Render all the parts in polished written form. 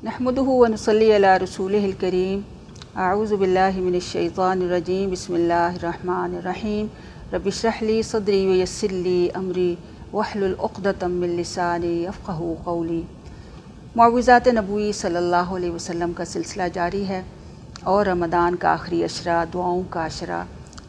नहमदुहु व नुसल्ली अला रसूलिहिल करीम। अऊज़ु बिल्लाहि मिनश शैतानिर रजीम। बिस्मिल्लाहिर रहमानिर रहीम। रब्बि इश्रह ली सदरी व यस्सिर ली अमरी वहलुल उक़दतम मिन लिसानी यफ़क़हू क़ौली। मुअव्विज़ात नबवी सल्लल्लाहु अलैहि वसल्लम का सिलसिला जारी है और रमज़ान का आखिरी अशरा, दुआओं का अशरा,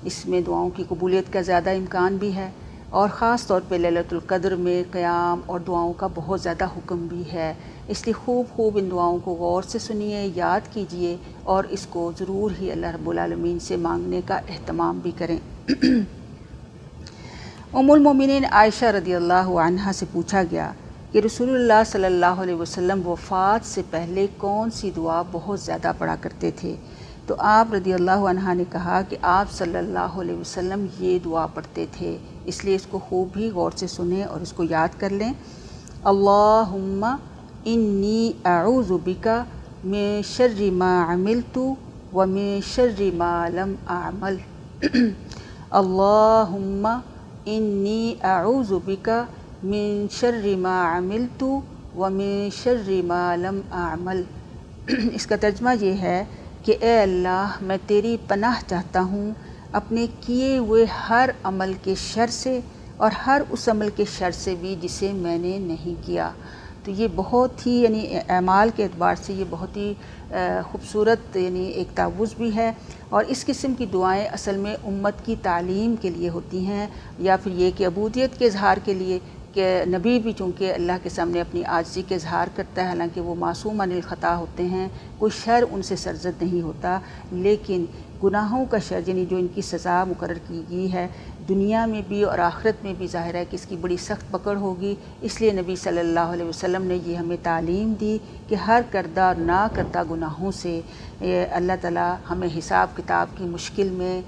इसमें दुआओं की कबूलियत का ज़्यादा इम्कान भी है और ख़ास तौर पे लैलतुल क़द्र में क़याम और दुआओं का बहुत ज़्यादा हुक्म भी है। इसलिए खूब इन दुआओं को गौर से सुनिए, याद कीजिए और इसको ज़रूर ही अल्लाह रब्बुल आलमीन से मांगने का एहतमाम भी करें। उम्मुल मोमिनीन आयशा रदियल्लाहु अन्हा से पूछा गया कि रसूलुल्लाह सल्लल्लाहु अलैहि वसल्लम वफ़ात से पहले कौन सी दुआ बहुत ज़्यादा पढ़ा करते थे। तो आप रदियल्लाहु अन्हा ने कहा कि आप सल्लल्लाहु अलैहि वसल्लम ये दुआ पढ़ते थे, इसलिए इसको खूब भी गौर से सुने और इसको याद कर लें। अल्लाहुम्मा इन्नी अऊज़ु बिका मिन शर्रि मा अमिलतु व मिन शर्रि मा लम अअमल। अल्लाहुम्मा इन्नी अऊज़ु बिका मिन शर्रि मा अमिलतु व मिन शर्रि मा लम अअमल। इसका तर्जुमा ये है कि ए अल्लाह, मैं तेरी पनाह चाहता हूँ अपने किए हुए हर अमल के शर से और हर उस अमल के शर से भी जिसे मैंने नहीं किया। तो ये बहुत ही यानी अमाल के एतबार से ये बहुत ही ख़ूबसूरत यानी एक तावुज़ भी है और इस किस्म की दुआएं असल में उम्मत की तालीम के लिए होती हैं या फिर ये कि अबूदियत के इजहार के लिए कि नबी भी चूँकि अल्लाह के सामने अपनी आजिज़ी के इजहार करता है, हालांकि वो मासूम अनिल ख़ता होते हैं, कोई शर उनसे सरजद नहीं होता, लेकिन गुनाहों का शर यानी जो इनकी सज़ा मुकर्रर की गई है दुनिया में भी और आखिरत में भी ज़ाहिर है कि इसकी बड़ी सख्त पकड़ होगी। इसलिए नबी सल्लल्लाहु अलैहि वसल्लम ने ये हमें तालीम दी कि हर करदा और ना करदा गुनाहों से अल्लाह ताला हमें हिसाब किताब की मुश्किल में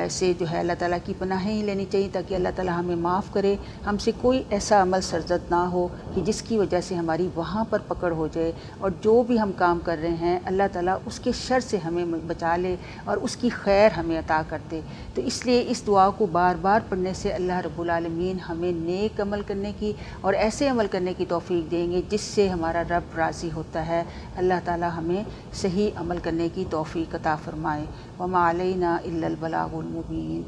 से जो है अल्लाह ताला की पनाहें ही लेनी चाहिए ताकि अल्लाह ताला हमें माफ़ करे, हमसे कोई ऐसा अमल सरजद ना हो कि जिसकी वजह से हमारी वहाँ पर पकड़ हो जाए और जो भी हम काम कर रहे हैं अल्लाह ताला उसके शर से हमें बचा ले और उसकी खैर हमें अता कर दे। तो इसलिए इस दुआ को बार बार पढ़ने से अल्लाह रब्बुल आलमीन हमें नेक अमल करने की और ऐसे अमल करने की तौफीक देंगे जिससे हमारा रब राज़ी होता है। अल्लाह ताला हमें सही अमल करने की तौफीक अता फ़रमाए। वमा अलैना इल्लल बलागुल मुबीन।